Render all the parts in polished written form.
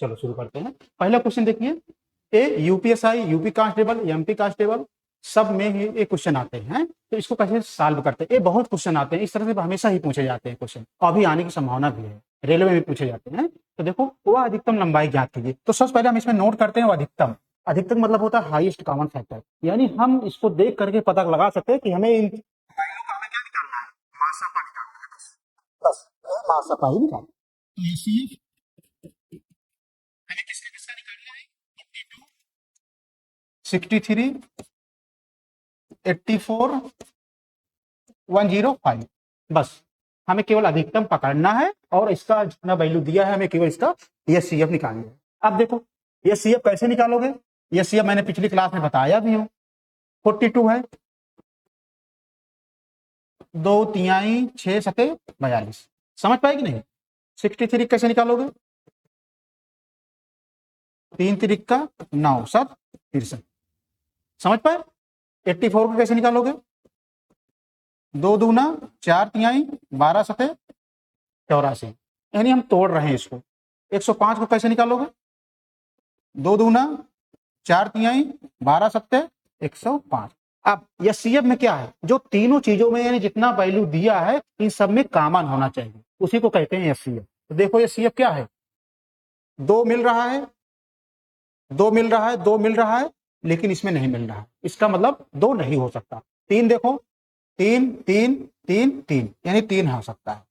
चलो शुरू करते हैं। पहला क्वेश्चन देखिए, A UPSI, UP constable, MP constable सब में ही ये क्वेश्चन आते हैं, तो इसको कैसे सॉल्व करते हैं। ये बहुत क्वेश्चन आते हैं, इस तरह से हमेशा ही पूछे जाते हैं क्वेश्चन, अभी आने की संभावना भी है, रेलवे में पूछे जाते हैं। तो देखो, वह अधिकतम लंबाई ज्ञात कीजिए। तो सबसे पहले हम इसमें नोट करते हैं वो अधिकतम। अधिकतम मतलब होता है हाईएस्ट कॉमन फैक्टर, यानी हम इसको देख करके पता लगा सकते हैं कि हमें इन वैल्यू का हमें क्या निकालना है, मासापा निकालना है। बस मासापा ही निकालना है। तो ये हमें किसका किसका निकालना है, 52, 63, 84, 105। बस हमें केवल अधिकतम पकड़ना है और इसका जितना वैल्यू दिया है हमें केवल इसका एचसीएफ निकालना है। अब देखो एचसीएफ कैसे निकालोगे, एचसीएफ मैंने पिछली क्लास में बताया भी हूं। 42 है, 2 तिहाई 6 सते 42, समझ पाएगी नहीं। 63 कैसे निकालोगे, 3 तिरिक का 9 7 63, समझ पाए। 84 को कैसे निकालोगे, 2 दूना 4 तिहाई 12 सते 84, यानी हम तोड़ रहे हैं इसको। 105 को कैसे निकालोगे, 2 दूना 4 तिहाई 12 सत्ते 105। अब एचसीएफ में क्या है, जो तीनों चीजों में यानी जितना वैल्यू दिया है इन सब में कॉमन होना चाहिए, उसी को कहते हैं एचसीएफ। तो देखो एचसीएफ क्या है, 2 मिल रहा है, 2 मिल रहा है, 2 मिल रहा है, लेकिन इसमें नहीं मिल रहा है, इसका मतलब 2 नहीं हो सकता। 3 देखो, 3 3 3 3 यानी 3 हो सकता है।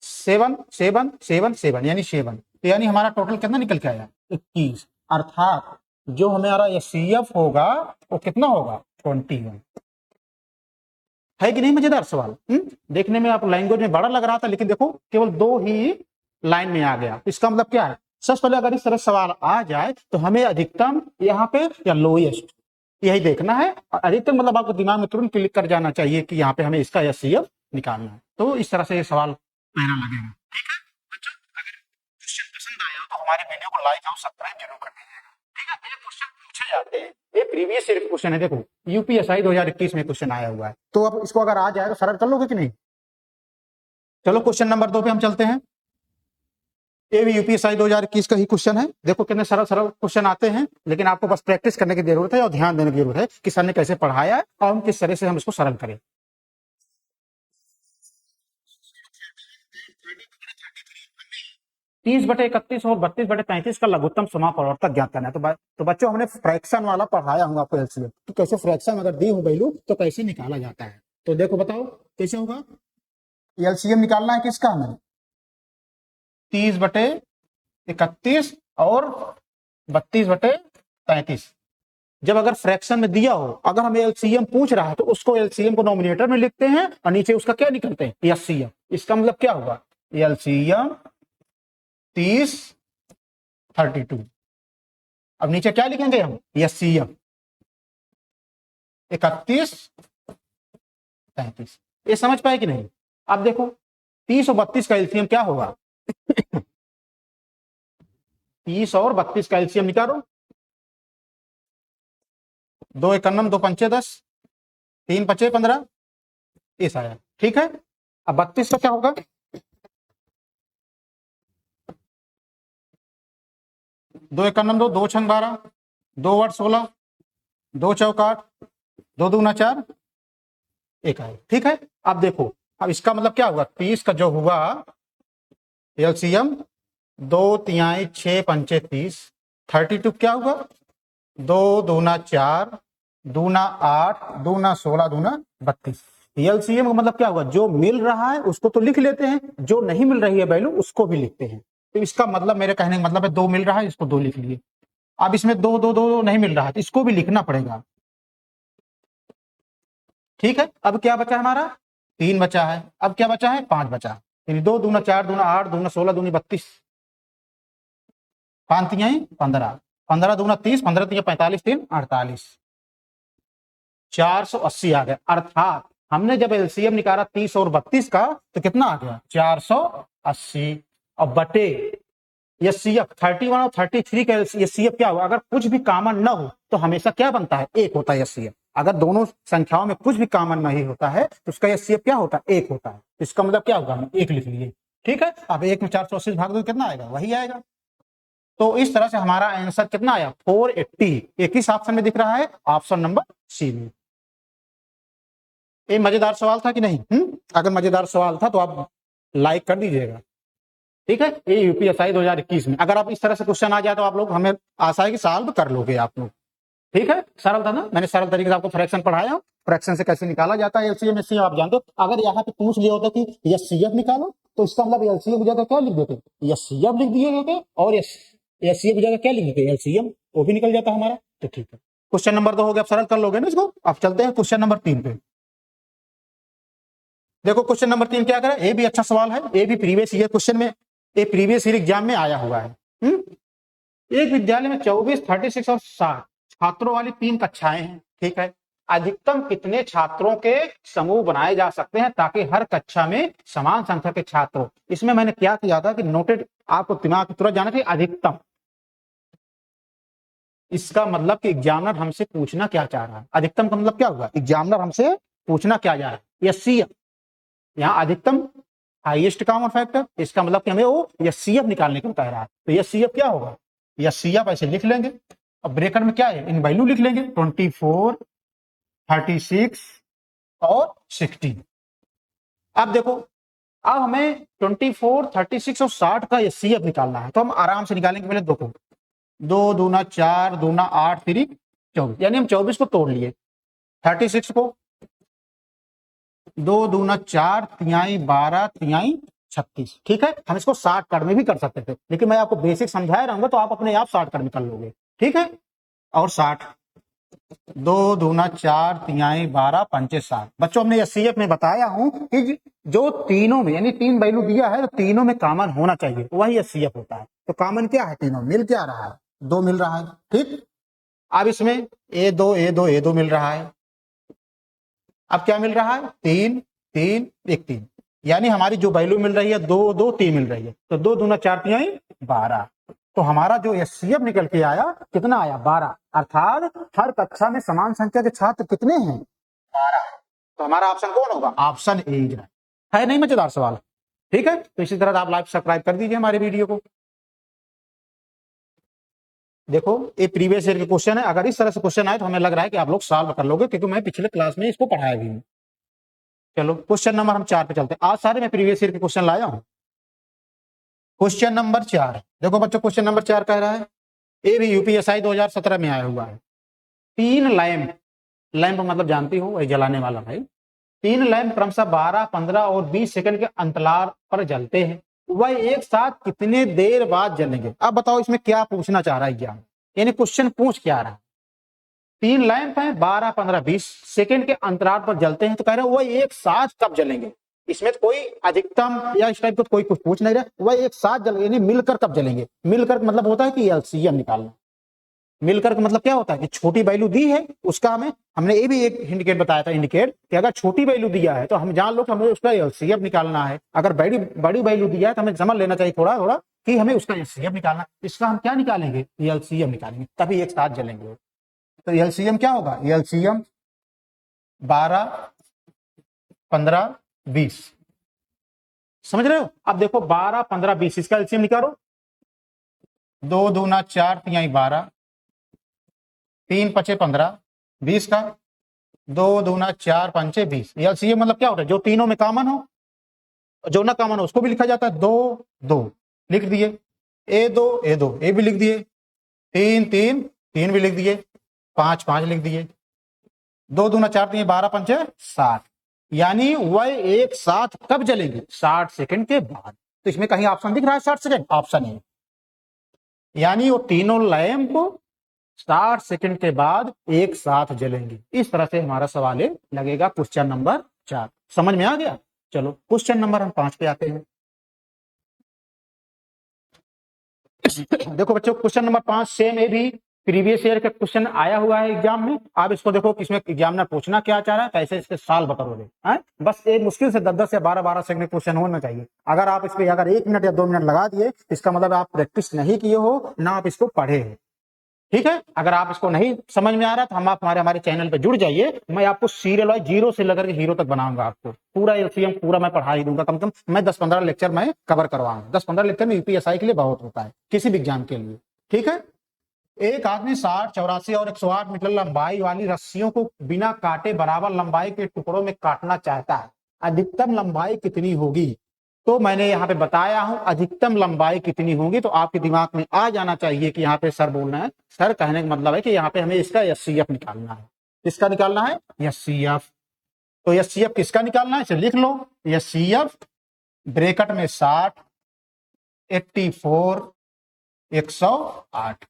7 7 7 7 यानी 7, तो यानी हमारा टोटल कितना निकल के आया, 21। अर्थात जो हमारा एचसीएफ होगा वो कितना होगा, 21। है कि नहीं मजेदार सवाल। देखने में आप लैंग्वेज में बड़ा लग रहा था, लेकिन देखो केवल 2 ही लाइन में आ गया। इसका मतलब क्या है, सबसे पहले अगर इस तरह सवाल आ जाए तो हमें अधिकतम यहाँ पे या लोएस्ट यही देखना है। और अधिकतम मतलब आपको दिमाग में तुरंत क्लिक कर जाना चाहिए कि यहाँ पे हमें इसका एचसीएफ निकालना है। तो इस तरह से ये सवाल पहला लगेगा। ठीक है बच्चों, अगर क्वेश्चन पसंद आया तो हमारे वीडियो को लाइक और सब्सक्राइब जरूर कर दीजिएगा। ठीक है, ये क्वेश्चन पूछे जाते हैं, ये प्रीवियस ईयर क्वेश्चन है। देखो यूपीएसआई 2021 में क्वेश्चन आया हुआ है, तो अब इसको अगर आ जाए तो सरल कर लोगे कि नहीं। चलो क्वेश्चन नंबर 2 पे हम चलते हैं। ये भी यूपीएसआई 2021 का ही क्वेश्चन है। देखो कितने सरल सरल क्वेश्चन आते हैं, लेकिन आपको बस प्रैक्टिस करने की जरूरत है और ध्यान देने की जरूरत है कि सर ने कैसे पढ़ाया है और हम किस तरह से हम इसको सरल करें। 30/31 और 32/33 का लघुत्तम समापवर्तक ज्ञात करना है। तो बच्चों हमने फ्रैक्शन वाला पढ़ाया हूँ आपको एलसीएम कि कैसे फ्रैक्शन अगर दी हो वैल्यू तो कैसे निकाला जाता है। तो देखो बताओ कैसे होगा, एलसीएम निकालना है किसका, हमें 30/31 और 32/33। जब अगर फ्रैक्शन में दिया हो, अगर हमें एलसीएम पूछ रहा है तो उसको एलसीएम को नोमिनेटर में लिखते हैं और नीचे उसका क्या निकलते हैं, एचसीएम। इसका मतलब क्या होगा, एलसीएम 30 32। अब नीचे क्या लिखेंगे हम, एचसीएम 31 33। ये समझ पाए कि नहीं। अब देखो 30 और 32 का एलसीएम क्या होगा 30 और 32 का एलसीएम निकालो, 2 एकन्नम 2 पंचे 10, 3 पचे 15, इस आया। ठीक है, अब 32 का क्या होगा, 2 एकन्नम 2, 2 छंग 12, 2 8 16, 2 चौक 8, 2 दूना 4, 1 आया। ठीक है, अब देखो अब इसका मतलब क्या हुआ, 30 का जो हुआ एलसीएम 2 तिहाई 6 पंचे 30, 32 क्या हुआ 2 दूना 4, दूना 8, दूना 16, दूना 32। एलसीएम का मतलब क्या हुआ, जो मिल रहा है उसको तो लिख लेते हैं, जो नहीं मिल रही है वैल्यू उसको भी लिखते हैं। तो इसका मतलब, मेरे कहने का मतलब है 2 मिल रहा है, इसको 2 लिख लिए। अब इसमें 2 2 2 नहीं मिल रहा है तो इसको भी लिखना पड़ेगा। ठीक है, अब क्या बचा हमारा, 3 बचा है, अब क्या बचा है 5 बचा, 2 दूना 4, दूना 8, दूना 16, दूनी 32, 5 तिहाई 15, 15 दूना 30, 15 तिहाई 45, 3 48, 480 आ गया। अर्थात हमने जब एलसीएम निकाला 30 और 32 का तो कितना आ गया 480। और बटे एचसीएफ 31 और 33 का एचसीएफ क्या हुआ, अगर कुछ भी कॉमन ना हो तो हमेशा क्या बनता है, 1 होता है एचसीएफ। अगर दोनों संख्याओं में कुछ भी कॉमन नहीं होता है तो उसका एचसीएफ क्या होता है, 1 होता है। इसका मतलब क्या होगा, हम 1 लिख लिए। ठीक है, अब 1 में 480 भाग दो कितना आएगा, वही आएगा। तो इस तरह से हमारा आंसर कितना आया 480, एक ही ऑप्शन में दिख रहा है, ऑप्शन नंबर सी में। ये मजेदार सवाल था कि नहीं? अगर मजेदार सवाल था तो आप लाइक कर दीजिएगा, ठीक है। ये यूपीएसआई 2021 में अगर आप इस तरह से क्वेश्चन आ जाए तो आप लोग, हमें आशा है कि सॉल्व कर लोगे आप लोग, ठीक है। सरल था ना, मैंने सरल तरीके से आपको फ्रैक्शन पढ़ाया, फ्रैक्शन से कैसे निकाला जाता है एलसीएम एचसीएफ आप जानते हो। अगर यहाँ पे पूछ लिया होता कि एचसीएफ निकालो तो इसका मतलब एलसीएम की जगह क्या लिख देते, एचसीएफ लिख दिए होते, और एचसीएफ की जगह क्या लिख देते एलसीएम, वो भी निकल जाता हमारा। तो ठीक है, क्वेश्चन नंबर 2 हो गया, आप सरल कर लोगे ना इसको। अब चलते हैं क्वेश्चन नंबर 3 पे। देखो क्वेश्चन नंबर 3 क्या करे, ये भी अच्छा सवाल है, ये भी प्रीवियस ईयर क्वेश्चन में, ये प्रीवियस ईयर एग्जाम में आया हुआ है। एक विद्यालय में 24, 36 और 60 छात्रों वाली 3 कक्षाएं हैं, ठीक है। अधिकतम कितने छात्रों के समूह बनाए जा सकते हैं ताकि हर कक्षा में समान संख्या के छात्र हो। इसमें मैंने क्या किया था कि नोटेड, आपको दिमाग तुरंत जाना चाहिए अधिकतम। इसका मतलब कि एग्जामिनर हमसे पूछना क्या चाह रहा है, अधिकतम का मतलब क्या हुआ, एग्जामिनर हमसे पूछना क्या जा रहा है, एचसीएफ। यहाँ अधिकतम हाईएस्ट कॉमन फैक्टर, इसका मतलब कि हमें वो एचसीएफ निकालने को कह रहा है। तो एचसीएफ क्या होगा, एचसीएफ ऐसे लिख लेंगे, अब ब्रैकेट में क्या है, इन वैल्यू लिख लेंगे 24, 36 और 16। अब देखो, अब हमें 24, 36 और 60 का एचसीएफ निकालना है, तो हम आराम से निकालेंगे। पहले देखो, 2 दूना 4, दूना 8, 3 24, यानी हम 24 को तोड़ लिए, 36 को 2 दूना 4, तिहाई 12, तिहाई 36, ठीक है। हम इसको 60 कट में भी कर सकते थे, लेकिन मैं आपको बेसिक समझाया रहूंगा तो आप अपने आप 60 कट में कर लोगे, ठीक है। और 60, 2 दूना 4, तिहाई 12, पंचे 60। बच्चों हमने एचसीएफ में बताया हूं कि जो तीनों में, यानी 3 वैल्यू दिया है तो तीनों में कॉमन होना चाहिए, वही एचसीएफ होता है। तो कॉमन क्या है, तीनों मिल क्या रहा है, 2 मिल रहा है, ठीक। अब इसमें A2 A2 A2 मिल रहा है, अब क्या मिल रहा है, 3 3 1 3, यानी हमारी जो वैल्यू मिल रही है 2 2 3 मिल रही है, तो 2 दूना 4, तिहाई 12। तो हमारा जो एचसीएफ निकल के आया कितना आया, 12। अर्थात हर कक्षा में समान संख्या के छात्र कितने हैं, 12। तो हमारा ऑप्शन कौन होगा, ऑप्शन ए है। नहीं मजेदार सवाल, ठीक है। तो इसी तरह आप लाइक सब्सक्राइब कर दीजिए हमारे वीडियो को। देखो ये प्रीवियस ईयर के क्वेश्चन है, अगर इस तरह से क्वेश्चन आए तो हमें लग रहा है कि आप लोग सॉल्व कर लोगे, क्योंकि मैं पिछले क्लास में इसको पढ़ाया भी हूं। चलो क्वेश्चन नंबर हम 4 पे चलते हैं। आज सारे मैं प्रीवियस ईयर के क्वेश्चन लाया हूं। क्वेश्चन नंबर 4, देखो बच्चों क्वेश्चन नंबर 4 कह रहा है, ये भी यूपीएसआई 2017 में आया हुआ है। 3 लैंप, लैंप मतलब जानती हो वही जलाने वाला भाई, 3 लैंप क्रमशः 12, 15 और 20 सेकंड के अंतराल पर जलते हैं, वह एक साथ कितने देर बाद जलेंगे। अब बताओ इसमें क्या पूछना चाह रहा है एग्जाम, यानी क्वेश्चन पूछ क्या रहा है। 3 लैंप हैं, 12, 15, 20 सेकंड के अंतराल पर जलते हैं, तो कह रहे हैं वह एक साथ कब जलेंगे। इसमें तो कोई अधिकतम या इस टाइप का कोई कुछ पूछ नहीं रहा, वह एक साथ जलेंगे यानी मिलकर कब जलेंगे। मिलकर मतलब होता है कि एलसीएम निकालना। मिलकर का मतलब क्या होता है कि छोटी वैल्यू दी है उसका हमने ये भी एक इंडिकेट बताया था, इंडिकेट कि अगर छोटी वैल्यू दिया है तो हम जान लो कि हमें उसका एलसीएम निकालना है। अगर बड़ी बड़ी वैल्यू दिया है तो हमें समझ लेना चाहिए थोड़ा थोड़ा कि हमें उसका एलसीएम निकालना। इसका हम क्या निकालेंगे, एलसीएम निकालेंगे, तभी एक साथ जलेंगे। तो एलसीएम क्या होगा, एलसीएम 12, 15, 20, समझ रहे हो। अब देखो 12, 15, 20 इसका एलसीएम निकालो, 2 दूना 4, तिहाई 12, 3 पचे 15, 20 का 2 दूना 4 पंचे 20। एलसीएम मतलब क्या होता है, जो तीनों में कॉमन हो, जो ना कॉमन हो उसको भी लिखा जाता है। 2 2 लिख दिए, A2 A2 ए भी लिख दिए, 3 3 3 भी लिख दिए, 5 5 लिख दिए, 2 दूना 4, 3 12 पंचे 60, यानी वह एक साथ कब जलेंगे, 60 सेकंड के बाद। तो इसमें कहीं ऑप्शन दिख रहा है 60 सेकंड, ऑप्शन है, यानी वो तीनों लैंप 60 सेकंड के बाद एक साथ जलेंगे। इस तरह से हमारा सवाल लगेगा क्वेश्चन नंबर 4। समझ में आ गया। चलो क्वेश्चन नंबर हम 5 पे आते हैं। देखो बच्चों क्वेश्चन नंबर 5 सेम है भी प्रीवियस ईयर का क्वेश्चन आया हुआ है एग्जाम में। आप इसको देखो इसमें एग्जामिनर पूछना क्या चाह रहा है, कैसे इसके सॉल्व करोगे। बस एक मुश्किल से 10 10 या 12 12 सेकंड क्वेश्चन होना चाहिए। अगर आप इस पे अगर 1 मिनट या 2 मिनट लगा दिए, इसका मतलब आप प्रैक्टिस नहीं किए हो, ना आप इसको पढ़े हो, ठीक है। अगर आप इसको नहीं समझ में आ रहा तो आप हमारे चैनल पे जुड़ जाइए, मैं आपको सीरियल वाइज 0 से लेकर के हीरो तक बनाऊंगा। आपको पूरा एलसीएम पूरा मैं पढ़ा ही दूंगा, कम से कम मैं 10 15 लेक्चर मैं कवर करवाऊंगा। 10 15 लेक्चर में यूपीएसआई के लिए बहुत होता है, किसी भी एग्जाम के लिए। ठीक है। एक आदमी 60, 84 और 108 मीटर लंबाई वाली रस्सियों को बिना काटे बराबर लंबाई के टुकड़ों में काटना चाहता है, अधिकतम लंबाई कितनी होगी? तो मैंने यहाँ पे बताया हूं अधिकतम लंबाई कितनी होगी, तो आपके दिमाग में आ जाना चाहिए कि यहाँ पे सर बोलना है, सर कहने का मतलब है कि यहाँ पे हमें इसका एचसीएफ निकालना है। किसका निकालना है? एचसीएफ। तो एचसीएफ किसका निकालना है? इसे लिख लो, एचसीएफ ब्रैकेट में 60, 84, 108।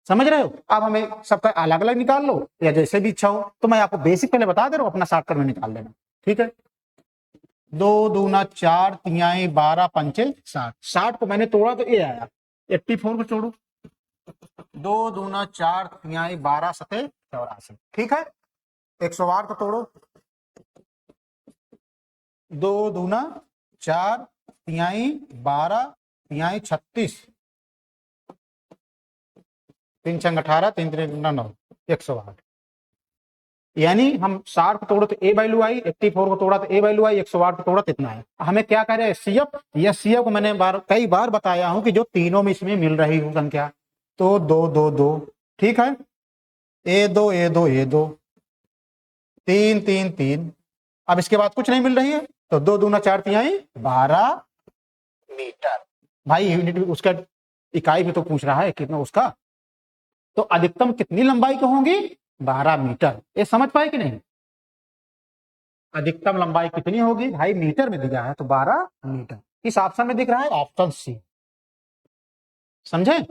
समझ रहे हो? अब हमें सबका अलग अलग निकाल लो या जैसे भी इच्छा हो, तो मैं आपको बेसिक पहले बता दे रहा हूं, अपना शॉर्टकट में निकाल लेना। ठीक है। 2 दूना 4 तिहाई 12 पंचे 60। 60 को मैंने तोड़ा तो ये आया, 84 को तोड़ो, 2 दूना 4 तिहाई 12 सते 84। ठीक है। 108 को तोड़ो, 2 दूना 4 तिहाई 12 तिहाई 36, 3 छंग 18, 3 3 9, 108। यानी हम 60 को तोड़ो तो ए वैल्यू आई, 84 को तोड़ा तो ए वैल्यू आई, 108 को तोड़ा तो इतना है। हमें क्या कह रहे हैं? सीएफ। यह सीएफ को मैंने कई बार बताया हूं कि जो तीनों में इसमें मिल रही हो संख्या, तो 2 2 2। ठीक है। ए 2 ए 2 ए 2, 3 3 3। अब इसके बाद कुछ नहीं मिल रही है, तो 2 दूना 4 तिहाई 12 मीटर। भाई यूनिट उसका इकाई भी तो पूछ रहा है कितना उसका, तो अधिकतम कितनी लंबाई की होंगी? 12 मीटर। ये समझ पाए कि नहीं? अधिकतम लंबाई कितनी होगी भाई? मीटर में दिया है तो 12 मीटर। इस ऑप्शन में दिख रहा है ऑप्शन सी। समझे?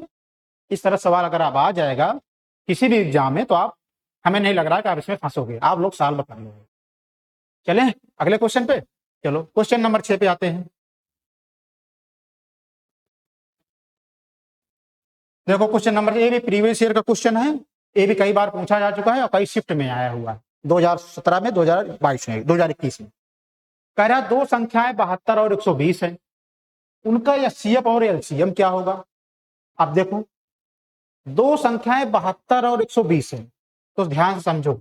इस तरह सवाल अगर आप आ जाएगा किसी भी एग्जाम में, तो आप, हमें नहीं लग रहा है कि आप इसमें फंसोगे, आप लोग सॉल्व कर लोगे। चलें अगले क्वेश्चन पे। चलो क्वेश्चन नंबर 6 पे आते हैं। देखो क्वेश्चन नंबर, ये भी प्रीवियस ईयर का क्वेश्चन है, ये भी कई बार पूछा जा चुका है और कई शिफ्ट में आया हुआ है, 2017 में, 2022 में, 2021 में। कह रहा दो संख्याएं 72 और 120 है, उनका एचसीएफ और एलसीएम क्या होगा? अब देखो दो संख्याएं 72 और 120 है, तो ध्यान से समझो।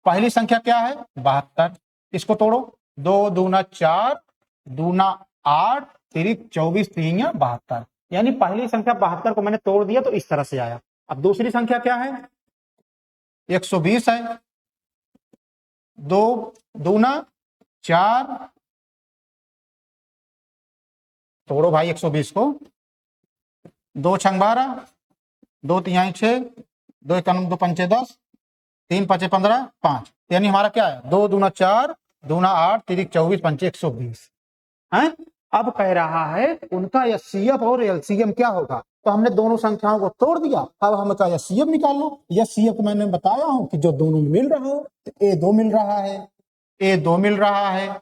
पहली संख्या क्या है? 72। इसको तोड़ो, 2 दूना 4 दूना 8 तिरिक 24 3 72। यानी पहली संख्या 72 को मैंने तोड़ दिया तो इस तरह से आया। अब दूसरी संख्या क्या है? 120 है, 2 दूना 4, तोड़ो भाई 120 को, 2 छंग 12, 2 तिहाई 6, 2 एकानम 2 पंचे 10, 3 पाँचे 15 5। यानी हमारा क्या है? 2 दूना 4 दूना 8 तिरिक 24 पंचे 120 है। अब कह रहा है उनका एचसीएफ और एलसीएम क्या होगा? तो हमने दोनों संख्याओं को तोड़ दिया, अब हम का एचसीएफ निकाल लो। एचसीएफ को मैंने बताया हूं कि जो दोनों में मिल रहा हो, तो ए 2 मिल रहा है, ए 2 मिल रहा है,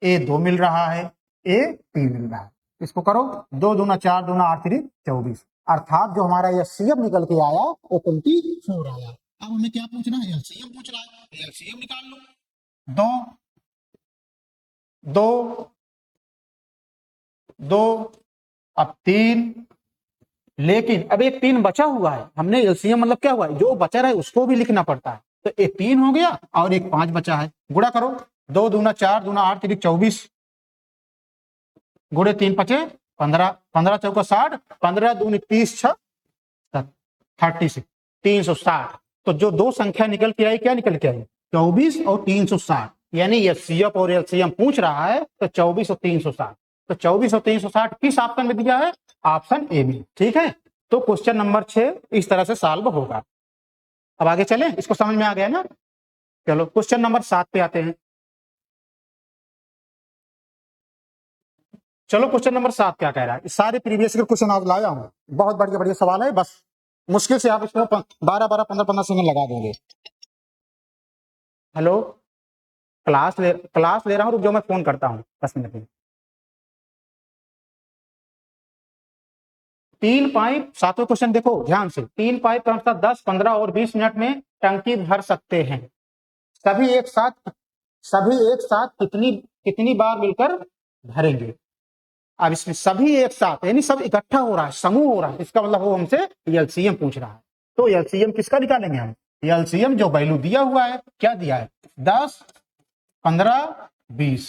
ए 2 मिल रहा है, ए 3 मिल रहा है। इसको करो, 2 दूना 4 दूना 8 तिरिक 24, अर्थात जो हमारा एचसीएफ निकल के आया वो 24 आया। अब हमें क्या पूछना है? एलसीएम पूछ रहा है, एलसीएम निकाल लो। 2 2 2, अब 3, लेकिन अब एक 3 बचा हुआ है। हमने एलसीएम मतलब क्या हुआ है? जो बचा है उसको भी लिखना पड़ता है, तो एक 3 हो गया और एक 5 बचा है। गुणा करो, 2 दूना 4 दूना 8 तिरिक 24, गुणे 3 पचे 15, 15 चौका 60, 15 दूनी 30 6 36, 360। तो जो दो संख्या निकल के आई, क्या निकल के आई? 24 और 360। यानी एचसीएफ और एलसीएम पूछ रहा है, तो 24 और 360। तो 24 और 360 किस ऑप्शन में दिया है? ऑप्शन ए में। ठीक है। तो क्वेश्चन नंबर 6 इस तरह से सॉल्व होगा। अब आगे चले, इसको समझ में आ गया ना? चलो क्वेश्चन नंबर 7 पे आते हैं। चलो क्वेश्चन नंबर 7 क्या कह रहा है? सारे प्रीवियस ईयर क्वेश्चन आज लाया हूं, बहुत बढ़िया बढ़िया सवाल है, बस मुश्किल से आप इसमें 12 12 15 15 सेकंड लगा देंगे। हेलो, क्लास ले रहा हूँ, रुक जाओ, मैं फोन करता हूँ 10 मिनट में। 3 पाइप, सातवें क्वेश्चन देखो ध्यान से, 3 पाइप क्रमशः 10 15 और 20 मिनट में टंकी भर सकते हैं। सभी एक साथ कितनी कितनी बार मिलकर भरेंगे? अब इसमें सभी एक साथ यानी सब इकट्ठा हो रहा है, समूह हो रहा है, इसका मतलब वो हमसे एलसीएम पूछ रहा है। तो एलसीएम किसका निकालेंगे हम? एलसीएम जो वैल्यू दिया हुआ है, क्या दिया है? 10 15 20,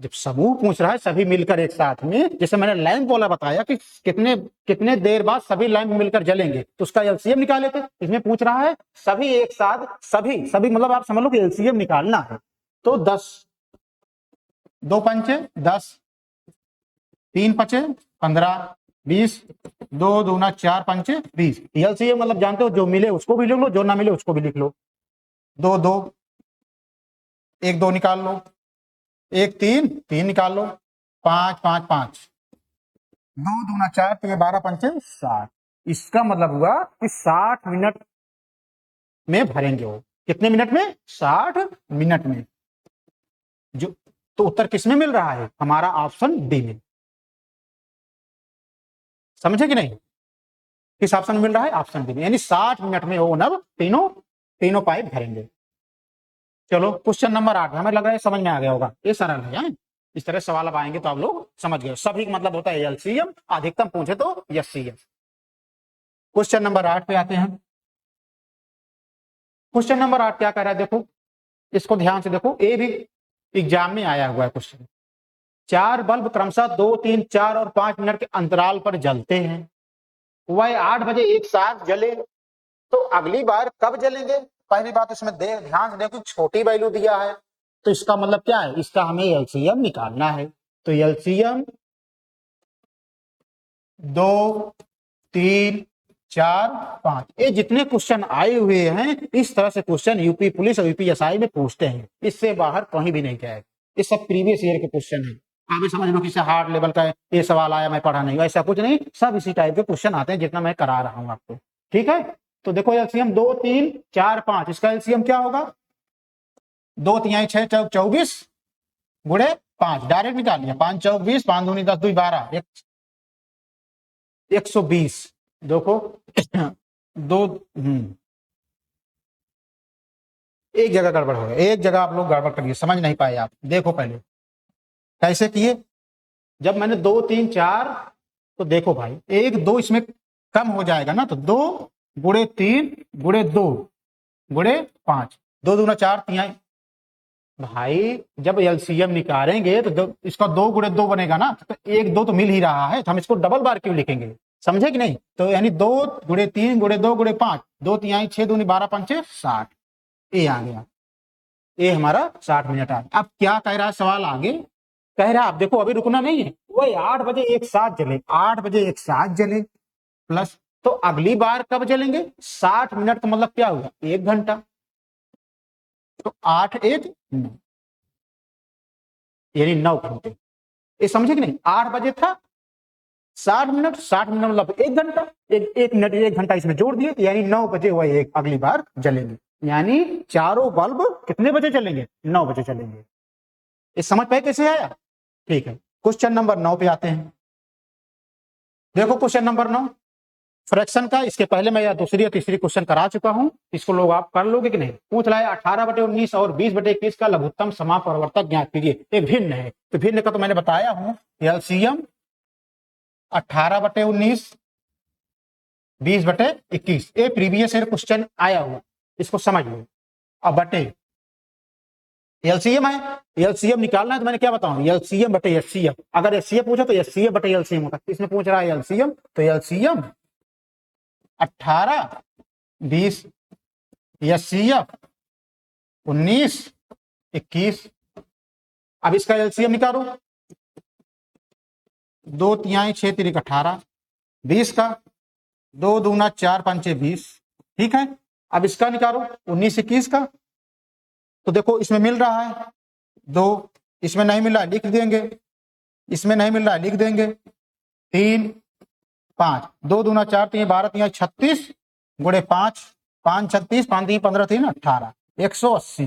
जब समूह पूछ रहा है सभी मिलकर एक साथ में, जैसे मैंने लैंप वाला बताया कि कितने कितने देर बाद सभी लैंप मिलकर जलेंगे, तो उसका एलसीएम निकाले थे। इसमें पूछ रहा है सभी एक साथ, सभी सभी मतलब आप समझ लो कि एलसीएम निकालना है। तो 10, 2 पंचे 10, 3 पचे 15, 20, 2 दूना 4 पंचे 20। एलसीएम मतलब जानते हो, जो मिले उसको भी लिख लो, जो ना मिले उसको भी लिख लो। 2 2, 1 2 निकाल लो, 1 3 3 निकाल लो, 5 5 5, 2 दूना 4, तो ये 12 पंचे 60। इसका मतलब हुआ कि 60 मिनट में भरेंगे वो। कितने मिनट में? 60 मिनट में। जो तो उत्तर किसमें मिल रहा है? हमारा ऑप्शन डी में। समझे कि नहीं? किस ऑप्शन में मिल रहा है? ऑप्शन डी में, यानी 60 मिनट में वो नब तीनों पाइप भरेंगे। चलो क्वेश्चन नंबर 8, हमें लग रहा है समझ में आ गया होगा, ये सरल है। इस तरह सवाल अब आएंगे तो आप लोग समझ गए। सभी का मतलब होता है एलसीएम, अधिकतम पूछे तो एचसीएफ। क्वेश्चन नंबर 8 पे आते हैं। क्वेश्चन नंबर 8 क्या कह रहा है? देखो इसको ध्यान से देखो, ये भी एग्जाम में आया हुआ है क्वेश्चन। 4 बल्ब क्रमशः 2 3 4 और 5 मिनट के अंतराल पर जलते हैं, वह 8 बजे एक साथ जले, तो अगली बार कब जलेंगे? पहली बात इसमें ध्यान से देखो, छोटी वैल्यू दिया है, तो इसका मतलब क्या है? इसका हमें एलसीएम निकालना है। तो एलसीएम 2 3 4 5, ये जितने क्वेश्चन आए हुए हैं इस तरह से क्वेश्चन यूपी पुलिस और यूपीएसआई में पूछते हैं, इससे बाहर कहीं भी नहीं जाएगा। ये सब प्रीवियस ईयर के क्वेश्चन है। आप समझ लो किसी हार्ड लेवल का ये सवाल आया मैं पढ़ा नहीं, ऐसा कुछ नहीं, सब इसी टाइप के क्वेश्चन आते हैं जितना मैं करा रहा हूं आपको। ठीक है, तो देखो एलसीएम 2 3 4 5, इसका एलसीएम क्या होगा? 2 3 6 24 गुणे 5, डायरेक्ट निकाल लिया। 5 चौक 20, 5 दूनी 10, 2 12, 120। देखो दो एक जगह गड़बड़ हो गया, एक जगह आप लोग गड़बड़ करिए, समझ नहीं पाए आप। देखो पहले कैसे किए। जब मैंने 2 3 4, तो देखो भाई 1 2 इसमें कम हो जाएगा ना, तो 2 गुणे 3 गुणे 2 गुणे 5, 2 दूना 4 3। भाई जब एलसीएम निकालेंगे तो इसका 2 गुणे 2 बनेगा ना, तो 1 2 तो मिल ही रहा है, तो हम इसको डबल बार क्यों लिखेंगे? समझे कि नहीं? तो यानी 2 गुणे 3 गुणे 2 गुणे 5, 2 3 6 दूनी 12 पंचे 60, ये आ गया। ये हमारा 60 मिनट आ। अब क्या कह रहा है सवाल आगे? कह रहा है, आप देखो अभी रुकना नहीं है, वही 8 बजे एक साथ जले, 8 बजे एक साथ जले प्लस, तो अगली बार कब जलेंगे? 60 मिनट का मतलब क्या हुआ? 1 घंटा। तो 8 1 9, यानी 9 घंटे। ये समझे कि नहीं? 8 बजे था, 60 मिनट, 60 मिनट मतलब 1 घंटा, एक मिनट 1 घंटा इसमें जोड़ दिए, यानी 9 बजे वह एक अगली बार जलेंगे। यानी चारों बल्ब कितने बजे चलेंगे? 9 बजे चलेंगे। ये समझ पाए कैसे आया? ठीक है, क्वेश्चन नंबर 9 पे आते हैं। देखो क्वेश्चन नंबर 9 फ्रैक्शन का, इसके पहले मैं या दूसरी या तीसरी क्वेश्चन करा चुका हूं, इसको लोग आप कर लोगे कि नहीं? पूछ रहा है 18/19 और 20/21 का लघुत्तम समापवर्तक ज्ञात कीजिए। ये भिन्न है, तो भिन्न का तो मैंने बताया हूं, एलसीएम 18/19 20/21, ये प्रीवियस ईयर क्वेश्चन आया हुआ, इसको समझ लो। अब बटे एलसीएम है, एलसीएम निकालना है, तो मैंने क्या बताऊं? एलसीएम बटे एचसीएफ। अगर एचसीएफ पूछा तो एचसीएफ बटे एलसीएम होता है, इसमें पूछ रहा है एलसीएम, तो एलसीएम 18 20, एचसीएफ 19 21। अब इसका एलसीएम निकालो, 2 3 6 3 18, 20 का 2 दूना 4 पंचे 20। ठीक है, अब इसका निकालो 19 21 का, तो देखो इसमें मिल रहा है 2, इसमें नहीं मिल रहा है लिख देंगे, इसमें नहीं मिल रहा है लिख देंगे 3 5, 2 दूना 4 3 12 3 36 गुणे 5, 5 36, 5 3 15 3 18, 180।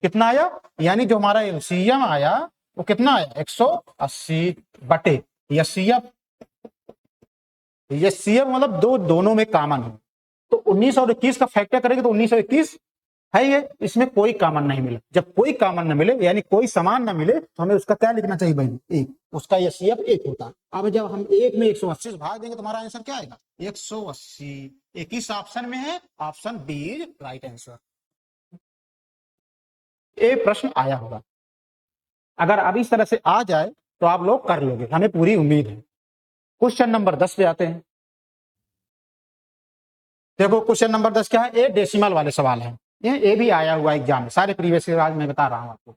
कितना आया? यानी जो हमारा एलसीएम आया वो कितना आया? 180 बटे एचसीएफ। एचसीएफ मतलब दोनों में कॉमन हो, तो 19 और 21 का फैक्टर करेंगे तो 19 और 21 है ये, इसमें कोई कॉमन नहीं मिला। जब कोई कॉमन न मिले यानी कोई समान न मिले तो हमें उसका क्या लिखना चाहिए भाई? एक, उसका एचसीएफ 1 होता है। अब जब हम 1 में 180 से भाग देंगे तो हमारा आंसर क्या आएगा? 180। ये किस ऑप्शन में है? Option D is right answer. ये प्रश्न आया होगा। अगर अब इस तरह से आ जाए तो आप लोग कर लोगे, हमें पूरी उम्मीद है। क्वेश्चन नंबर 10 पे आते हैं। देखो क्वेश्चन नंबर 10 क्या है, ये डेसिमल वाले सवाल है, ये भी आया हुआ एग्जाम में, सारे प्रीवियस ईयर आज मैं बता रहा हूं आपको।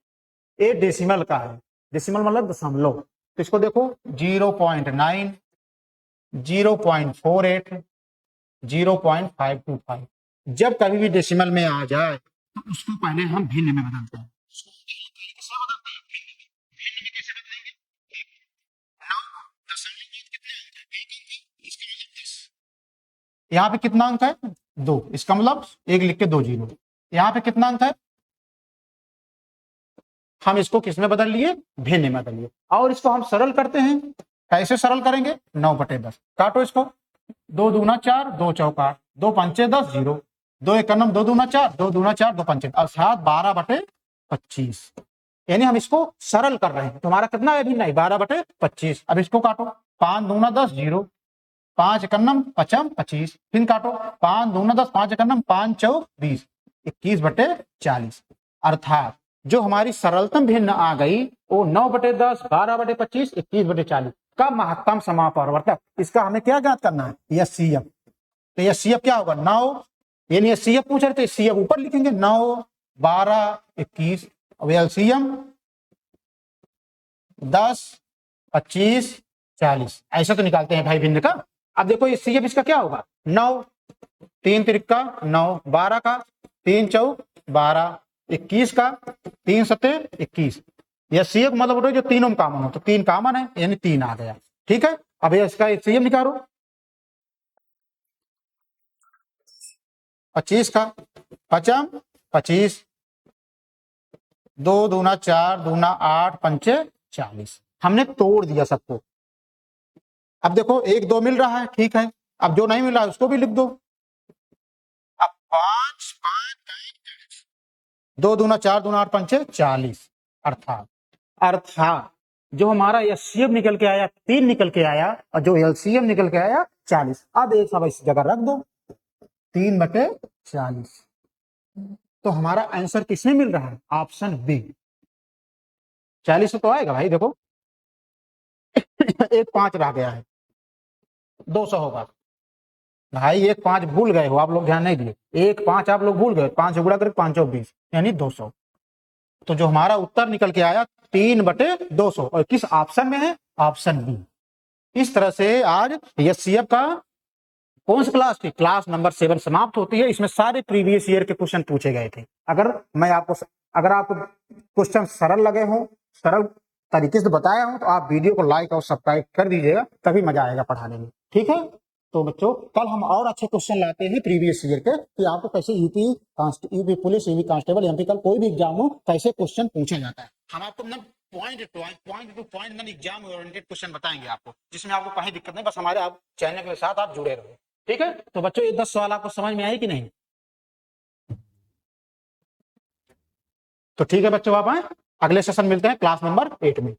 ये डेसिमल का है, डेसिमल मतलब दशमलव। तो इसको देखो 0.9, 0.48, 0.525। जब कभी भी डेसिमल में आ जाए तो उसको पहले हम भिन्न में बदलते हैं। यहाँ पे कितना अंक है, 2, इसका मतलब 1 लिख के 2 जीरो। यहाँ पे कितना अंक है, हम इसको किस में बदल लिए, भिन्न में बदल लिए। और इसको हम सरल करते हैं, कैसे सरल करेंगे, 9/10 काटो इसको, 2 दूना 4, 2 चौका 2 पंचे 10, 0, 2 एकम 2 दूना 4, 2 दूना 4, 2 पंचे अर्थात 12/25। यानी हम इसको सरल कर रहे हैं, तो हमारा कितना है भिन्न है, 12/25। अब इसको काटो, 5 दूना 10, 0, 5 एकम 5 25, फिर काटो, 5 दूना 10, 5 एकम 5 चौक 20, 21/40। अर्थात जो हमारी सरलतम भिन्न आ गई वो 9/10, 12/25, 21/40 का महत्तम समापवर्तक। इसका हमें क्या ज्ञात करना है, एचसीएफ। तो एचसीएफ क्या होगा, 9, यानी एचसीएफ पूछ रहे थे, एचसीएफ ऊपर लिखेंगे, 9, 12, 21, अब एलसीएम 10, 25, 40, ऐसा तो निकालते हैं भाई भिन्न का। अब देखो एचसीएफ इसका क्या होगा, 9, 3 तिरिका 9, 12 का 3 चौक 12, 21 का 3 सत्ते 21। एचसीएफ मतलब जो तीनों में कॉमन हो, तो 3 कॉमन है यानी 3 आ गया। ठीक है, अब इसका एचसीएफ निकालो, 25 का 5 25, 2 दूना 4, दूना 8, पंचे 40। हमने तोड़ दिया सबको। अब देखो 1 2 मिल रहा है, ठीक है, अब जो नहीं मिल रहा है उसको भी लिख दो। अब 5 5 2 दूना 4, दूना 8, पंचे 40। अर्थात जो हमारा एचसीएफ निकल के आया 3 निकल के आया, और जो एलसीएम निकल के आया 40। अब एक सब इस जगह रख दो, 3/40। तो हमारा आंसर किसमें मिल रहा है, ऑप्शन बी, 40 तो आएगा भाई। देखो एक 5 रह गया है, 200 होगा भाई। 1 5 भूल गए हो आप लोग, ध्यान नहीं दिए, 1 5 आप लोग भूल गए, 5 गुणा करके 5 और 20 यानी 200। तो जो हमारा उत्तर निकल के आया 3/200, और किस ऑप्शन में है, ऑप्शन बी। इस तरह से आज एचसीएफ का कौन सी क्लास थी, क्लास नंबर 7 समाप्त होती है। इसमें सारे प्रीवियस ईयर के क्वेश्चन पूछे गए थे। अगर आपको क्वेश्चन सरल लगे हो, सरल तरीके से बताया हूं, तो आप वीडियो को लाइक और सब्सक्राइब कर दीजिएगा, तभी मजा आएगा पढ़ाने में। ठीक है, तो बच्चों कल हम और अच्छे क्वेश्चन लाते हैं प्रीवियस ईयर के, कि आपको कैसे UP police, UP constable, MP कल कोई भी एग्जाम हो, कैसे क्वेश्चन पूछा जाता है। हम आपको point two point exam oriented question बताएंगे आपको, जिसमें आपको कहीं दिक्कत नहीं, बस हमारे आप चैनल के साथ आप जुड़े रहो। ठीक है, तो बच्चों ये 10 सवाल आपको समझ में आए कि नहीं। तो ठीक है बच्चों, आप आए, अगले सेशन मिलते हैं क्लास नंबर 8 में।